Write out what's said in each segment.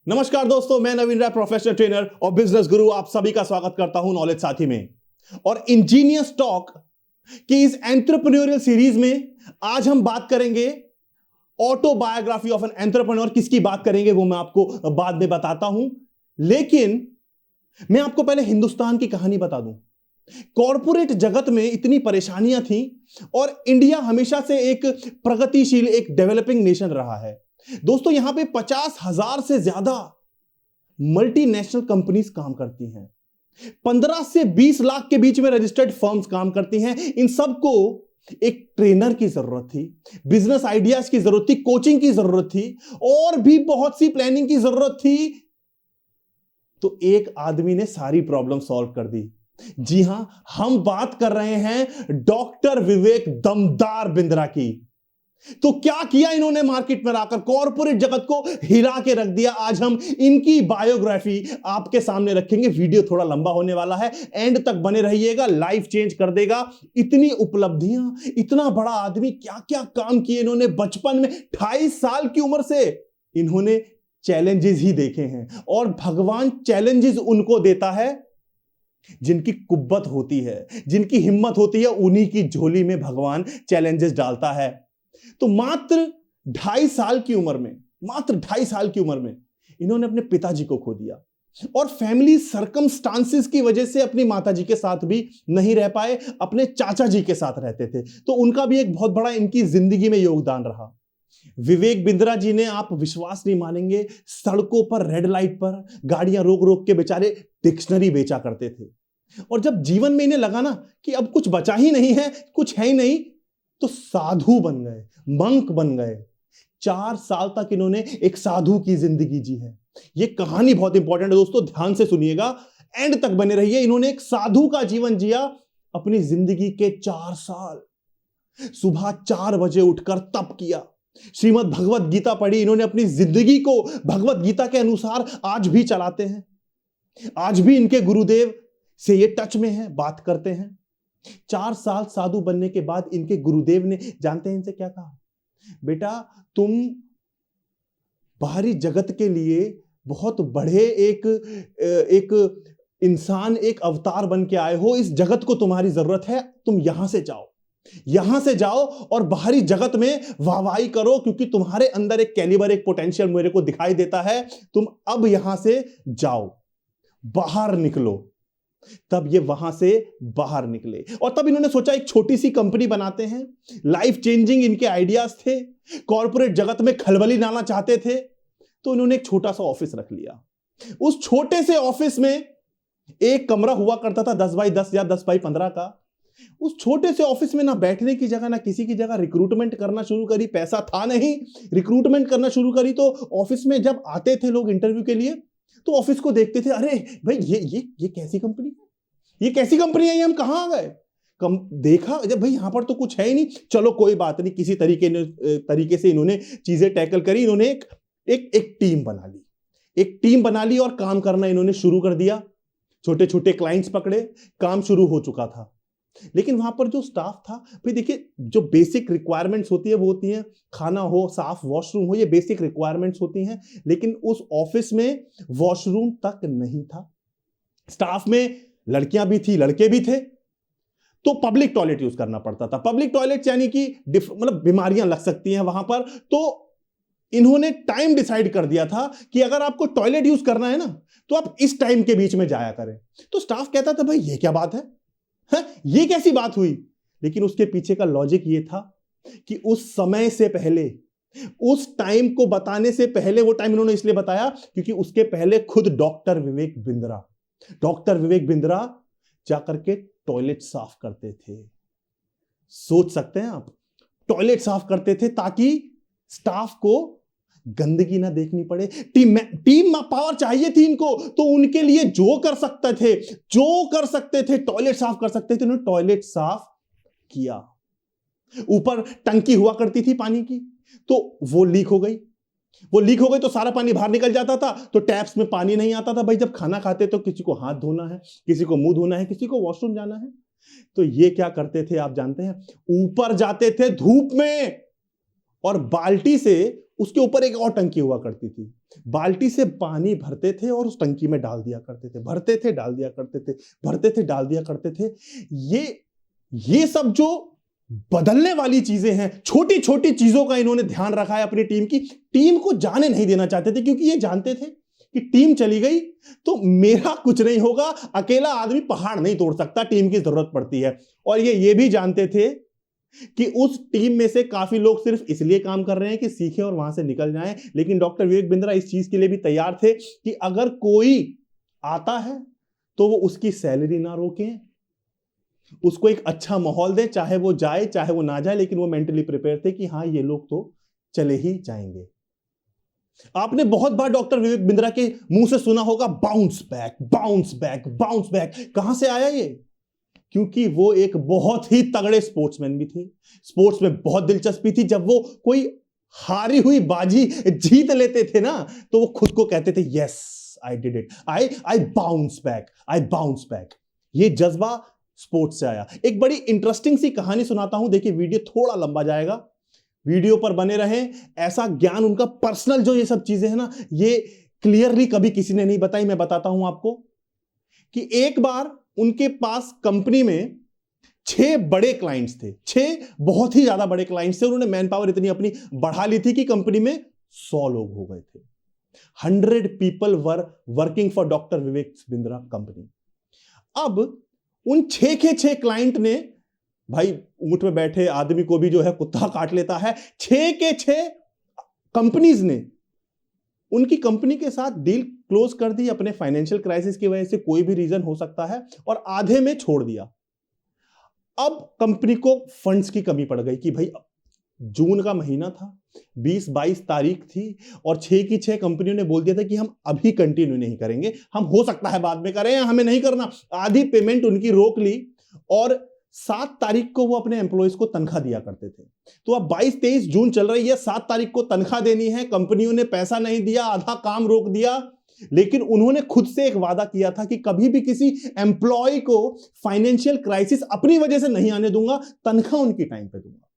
नमस्कार दोस्तों, मैं नवीन राय, प्रोफेशनल ट्रेनर और बिजनेस गुरु, आप सभी का स्वागत करता हूं नॉलेज साथी में। और इंजीनियर्स टॉक की इस एंटरप्रेन्योरियल सीरीज में आज हम बात करेंगे ऑटोबायोग्राफी ऑफ एन एंटरप्रेन्योर। किसकी बात करेंगे वो मैं आपको बाद में बताता हूं, लेकिन मैं आपको पहले हिंदुस्तान की कहानी बता दूं। कॉरपोरेट जगत में इतनी परेशानियां थी और इंडिया हमेशा से एक प्रगतिशील, एक डेवलपिंग नेशन रहा है। दोस्तों, यहां पे 50,000 से ज्यादा मल्टीनेशनल कंपनीज काम करती हैं। 15 से 20 लाख के बीच में रजिस्टर्ड फर्म्स काम करती हैं। इन सबको एक ट्रेनर की जरूरत थी, बिजनेस आइडियाज की जरूरत थी, कोचिंग की जरूरत थी और भी बहुत सी प्लानिंग की जरूरत थी। तो एक आदमी ने सारी प्रॉब्लम सॉल्व कर दी। जी हां, हम बात कर रहे हैं डॉक्टर विवेक दमदार बिंद्रा की। तो क्या किया इन्होंने मार्केट में आकर, कॉर्पोरेट जगत को हिला के रख दिया। आज हम इनकी बायोग्राफी आपके सामने रखेंगे। वीडियो थोड़ा लंबा होने वाला है, एंड तक बने रहिएगा, लाइफ चेंज कर देगा। इतनी उपलब्धियां, इतना बड़ा आदमी, क्या क्या काम किए इन्होंने। बचपन में 28 साल की उम्र से इन्होंने चैलेंजेस ही देखे हैं और भगवान चैलेंजेस उनको देता है जिनकी कुव्वत होती है, जिनकी हिम्मत होती है, उन्हीं की झोली में भगवान चैलेंजेस डालता है। तो मात्र 2.5 साल की उम्र में इन्होंने अपने पिताजी को खो दिया और फैमिली सर्कमस्टांसेस की वजह से अपनी माताजी के साथ भी नहीं रह पाए, अपने चाचा जी के साथ रहते थे। तो उनका भी एक बहुत बड़ा इनकी जिंदगी में योगदान रहा। विवेक बिंद्रा जी ने, आप विश्वास नहीं मानेंगे, सड़कों पर, रेड लाइट पर गाड़ियां रोक रोक के बेचारे डिक्शनरी बेचा करते थे। और जब जीवन में इन्हें लगा ना कि अब कुछ बचा ही नहीं है, कुछ है ही नहीं, तो साधु बन गए, मंक बन गए। 4 साल तक इन्होंने एक साधु की जिंदगी जी है। यह कहानी बहुत इंपॉर्टेंट है दोस्तों, ध्यान से सुनिएगा, एंड तक बने रहिए। इन्होंने एक साधु का जीवन जिया। अपनी जिंदगी के 4 साल सुबह 4 बजे उठकर तप किया, श्रीमद् भगवत गीता पढ़ी। इन्होंने अपनी जिंदगी को भगवत गीता के अनुसार आज भी चलाते हैं। आज भी इनके गुरुदेव से ये टच में है, बात करते हैं। 4 साल साधु बनने के बाद इनके गुरुदेव ने, जानते हैं इनसे क्या कहा? बेटा, तुम बाहरी जगत के लिए बहुत बड़े एक इंसान, एक अवतार बन के आए हो। इस जगत को तुम्हारी जरूरत है, तुम यहां से जाओ और बाहरी जगत में वाहवाही करो, क्योंकि तुम्हारे अंदर एक कैलिबर, एक पोटेंशियल मेरे को दिखाई देता है। तुम अब यहां से जाओ, बाहर निकलो। तब ये वहां से बाहर निकले और तब इन्होंने सोचा एक छोटी सी कंपनी बनाते हैं। लाइफ चेंजिंग इनके आइडियाज थे, कॉर्पोरेट जगत में खलबली डालना चाहते थे। तो इन्होंने एक छोटा सा ऑफिस रख लिया। उस छोटे से ऑफिस में एक कमरा हुआ करता था 10 बाई 10 या 10 बाई 15 का। उस छोटे से ऑफिस में ना बैठने की जगह, ना किसी की जगह। रिक्रूटमेंट करना शुरू करी, पैसा था नहीं, रिक्रूटमेंट करना शुरू करी। तो ऑफिस में जब आते थे लोग इंटरव्यू के लिए, तो ऑफिस को देखते थे, अरे भाई ये कैसी कंपनी है, ये कैसी कंपनी है, ये हम कहां आ गए। देखा जब, भाई यहां पर तो कुछ है ही नहीं। चलो कोई बात नहीं, किसी तरीके से इन्होंने चीजें टैकल करी। इन्होंने एक टीम बना ली और काम करना इन्होंने शुरू कर दिया। छोटे छोटे क्लाइंट्स पकड़े, काम शुरू हो चुका था। लेकिन वहां पर जो स्टाफ था, भाई देखिए, जो बेसिक रिक्वायरमेंट्स होती है वो होती हैं, खाना हो, साफ वॉशरूम हो, ये बेसिक रिक्वायरमेंट्स होती हैं। लेकिन उस ऑफिस में वॉशरूम तक नहीं था। स्टाफ में लड़कियां भी थी, लड़के भी थे, तो पब्लिक टॉयलेट यूज करना पड़ता था। पब्लिक टॉयलेट यानी कि मतलब बीमारियां लग सकती हैं वहां पर। तो इन्होंने टाइम डिसाइड कर दिया था कि अगर आपको टॉयलेट यूज करना है ना, तो आप इस टाइम के बीच में जाया करें। तो स्टाफ कहता था, भाई ये क्या बात है, ये कैसी बात हुई। लेकिन उसके पीछे का लॉजिक ये था कि उस समय से पहले, उस टाइम को बताने से पहले, वो टाइम इन्होंने इसलिए बताया क्योंकि उसके पहले खुद डॉक्टर विवेक बिंद्रा जाकर के टॉयलेट साफ करते थे। सोच सकते हैं आप, टॉयलेट साफ करते थे ताकि स्टाफ को गंदगी ना देखनी पड़े। टीम पावर चाहिए थी इनको, तो उनके लिए जो कर सकते थे, टॉयलेट साफ कर सकते थे, उन्होंने टॉयलेट साफ किया। ऊपर टंकी हुआ करती थी पानी की, तो वो लीक हो गई तो सारा पानी बाहर निकल जाता था। तो टैप्स में पानी नहीं आता था। भाई जब खाना खाते तो किसी को हाथ धोना है, किसी को मुंह धोना है, किसी को वॉशरूम जाना है। तो ये क्या करते थे आप जानते हैं? ऊपर जाते थे धूप में और बाल्टी से उसके ऊपर एक और टंकी हुआ करती थी। बाल्टी से पानी भरते थे और उस टंकी में डाल दिया करते थे, भरते थे डाल दिया करते थे, भरते थे डाल दिया करते थे। ये सब जो बदलने वाली चीजें हैं, छोटी छोटी चीजों का इन्होंने ध्यान रखा है अपनी टीम की। टीम को जाने नहीं देना चाहते थे, क्योंकि ये जानते थे कि टीम चली गई तो मेरा कुछ नहीं होगा, अकेला आदमी पहाड़ नहीं तोड़ सकता, टीम की जरूरत पड़ती है। और ये भी जानते थे कि उस टीम में से काफी लोग सिर्फ इसलिए काम कर रहे हैं कि सीखें और वहां से निकल जाएं। लेकिन डॉक्टर विवेक बिंद्रा इस चीज के लिए भी तैयार थे कि अगर कोई आता है तो वो उसकी सैलरी ना रोकें, उसको एक अच्छा माहौल दें, चाहे वो जाए चाहे वो ना जाए, लेकिन वो मेंटली प्रिपेयर थे कि हाँ ये लोग तो चले ही जाएंगे। आपने बहुत बार डॉक्टर विवेक बिंद्रा के मुंह से सुना होगा bounce back, bounce back, bounce back. कहां से आया ये? क्योंकि वो एक बहुत ही तगड़े स्पोर्ट्समैन भी थे, स्पोर्ट्स में बहुत दिलचस्पी थी। जब वो कोई हारी हुई बाजी जीत लेते थे ना, तो वो खुद को कहते थे yes I did it, I bounce back, I bounce back. ये जज्बा स्पोर्ट्स से आया। एक बड़ी इंटरेस्टिंग सी कहानी सुनाता हूं, देखिए वीडियो थोड़ा लंबा जाएगा, वीडियो पर बने रहें। ऐसा ज्ञान उनका पर्सनल जो ये सब चीजें हैं ना, ये क्लियरली कभी किसी ने नहीं बताई। मैं बताता हूं आपको कि एक बार उनके पास कंपनी में 6 बड़े क्लाइंट्स थे, 6 बहुत ही ज्यादा बड़े क्लाइंट्स थे। उन्होंने मैन पावर इतनी अपनी बढ़ा ली थी कि कंपनी में 100 लोग हो गए थे। 100 people were working for doctor Vivek Bindra company. अब उन 6 के 6 क्लाइंट ने, भाई ऊंट में बैठे आदमी को भी जो है कुत्ता काट लेता है, 6 के 6 कंपनीज ने उनकी कंपनी के साथ डील क्लोज कर दी अपने फाइनेंशियल क्राइसिस की वजह से, कोई भी रीजन हो सकता है, और आधे में छोड़ दिया। अब कंपनी को फंड्स की कमी पड़ गई कि भाई जून का महीना था, 20-22 तारीख थी, और 6 की 6 कंपनियों ने बोल दिया था कि हम अभी कंटिन्यू नहीं करेंगे, हम हो सकता है बाद में करें, हमें नहीं करना। आधी पेमेंट उनकी रोक ली और 7 तारीख को वो अपने एम्प्लॉइज को तनख्वाह दिया करते थे। तो अब 22-23 जून चल रही है, 7 तारीख को तनख्वाह देनी है, कंपनियों ने पैसा नहीं दिया, आधा काम रोक दिया। लेकिन उन्होंने खुद से एक वादा किया था कि कभी भी किसी एम्प्लॉय को फाइनेंशियल क्राइसिस अपनी वजह से नहीं आने दूंगा, तनख्वाह उनकी टाइम पे दूंगा,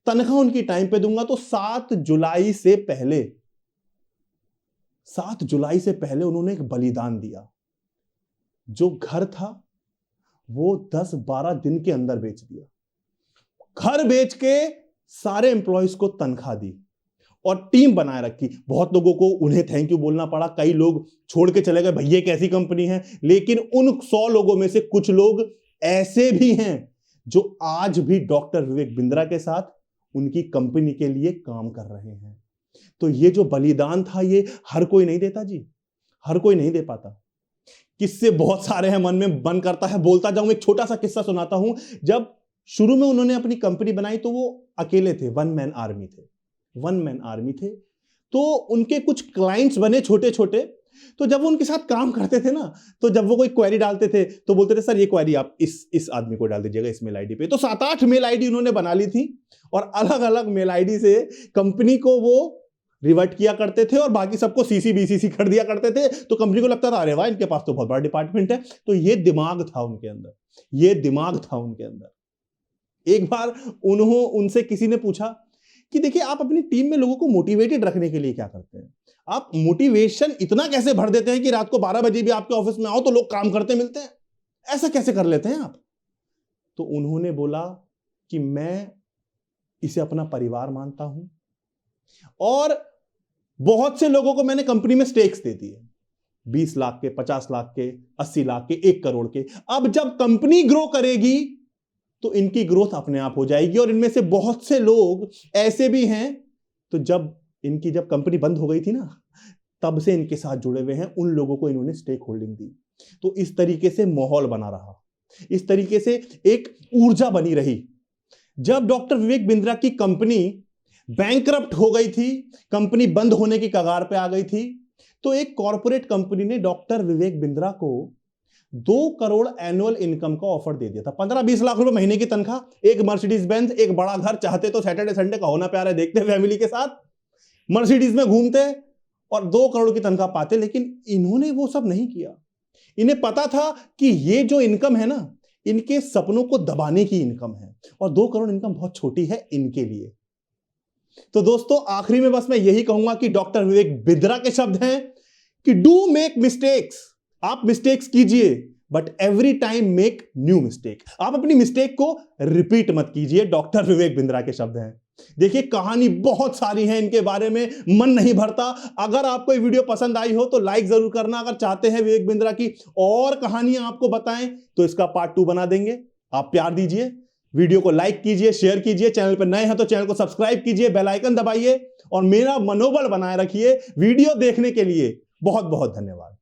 तनख्वाह उनकी टाइम पे दूंगा। तो 7 जुलाई से पहले उन्होंने एक बलिदान दिया। जो घर था वो 10-12 दिन के अंदर बेच दिया, घर बेच के सारे एम्प्लॉयज को तनख्वाह दी और टीम बनाए रखी। बहुत लोगों को उन्हें थैंक यू बोलना पड़ा, कई लोग छोड़ के चले गए, भैया कैसी कंपनी है। लेकिन उन 100 लोगों में से कुछ लोग ऐसे भी हैं जो आज भी डॉक्टर विवेक बिंद्रा के साथ उनकी कंपनी के लिए काम कर रहे हैं। तो ये जो बलिदान था, ये हर कोई नहीं देता जी, हर कोई नहीं दे पाता। किस्से बहुत सारे हैं, मन में बन करता है बोलता जाऊं। एक छोटा सा किस्सा सुनाता हूं। जब शुरू में उन्होंने अपनी कंपनी बनाई तो वो अकेले थे, वन मैन आर्मी थे। तो उनके कुछ क्लाइंट्स बने छोटे छोटे। तो जब वो उनके साथ काम करते थे ना, तो जब वो कोई क्वेरी डालते थे तो बोलते थे सर ये क्वेरी आप इस आदमी को डाल दीजिएगा, इस मेल आईडी पे। तो 7-8 मेल आईडी उन्होंने बना ली थी और अलग अलग मेल आईडी से कंपनी को वो रिवर्ट किया करते थे और बाकी सबको सीसी बीसीसी कर दिया करते थे। तो कंपनी को लगता था अरे वाह, इनके पास तो बहुत बड़ा डिपार्टमेंट है। तो ये दिमाग था उनके अंदर, एक बार उनसे किसी ने पूछा कि देखिए आप अपनी टीम में लोगों को मोटिवेटेड रखने के लिए क्या करते हैं? आप मोटिवेशन इतना कैसे भर देते हैं कि रात को 12 बजे भी आपके ऑफिस में आओ तो लोग काम करते मिलते हैं? ऐसा कैसे कर लेते हैं आप? तो उन्होंने बोला कि मैं इसे अपना परिवार मानता हूं और बहुत से लोगों को मैंने कंपनी में स्टेक्स दे दिए, 20 लाख के, 50 लाख के, 80 लाख के, 1 करोड़ के। अब जब कंपनी ग्रो करेगी तो इनकी ग्रोथ अपने आप हो जाएगी। और इनमें से बहुत से लोग ऐसे भी हैं तो जब कंपनी बंद हो गई थी ना, तब से इनके साथ जुड़े हुए हैं, उन लोगों को इन्होंने स्टेक होल्डिंग दी। तो इस तरीके से माहौल बना रहा, इस तरीके से एक ऊर्जा बनी रही। जब डॉक्टर विवेक बिंद्रा की कंपनी बैंकरप्ट हो गई थी, कंपनी बंद होने की कगार पे आ गई थी, तो एक कॉर्पोरेट कंपनी ने डॉक्टर विवेक बिंद्रा को 2 करोड़ एनुअल इनकम का ऑफर दे दिया था। 15-20 लाख रुपए महीने की तनख्वाह, एक मर्सिडीज बेंज, एक बड़ा घर, चाहते तो सैटरडे संडे का होना प्यारा देखते फैमिली के साथ, मर्सिडीज में घूमते और 2 करोड़ की तनख्वाह पाते। लेकिन इन्होंने वो सब नहीं किया। इन्हें पता था कि ये जो इनकम है ना, इनके सपनों को दबाने की इनकम है और 2 करोड़ इनकम बहुत छोटी है इनके लिए। तो दोस्तों आखिरी में बस मैं यही कहूंगा कि डॉक्टर विवेक बिंद्रा के शब्द हैं कि डू मेक मिस्टेक्स, आप मिस्टेक्स कीजिए but every time make new mistake, आप अपनी मिस्टेक को रिपीट मत कीजिए। डॉक्टर विवेक बिंद्रा के शब्द हैं। देखिए कहानी बहुत सारी है इनके बारे में, मन नहीं भरता। अगर आपको ये वीडियो पसंद आई हो तो लाइक जरूर करना। अगर चाहते हैं विवेक बिंद्रा की और कहानियां आपको बताएं तो इसका पार्ट 2 बना देंगे। आप प्यार दीजिए, वीडियो को लाइक कीजिए, शेयर कीजिए, चैनल पर नए हैं तो चैनल को सब्सक्राइब कीजिए, बेल आइकन दबाइए और मेरा मनोबल बनाए रखिए। वीडियो देखने के लिए बहुत बहुत धन्यवाद।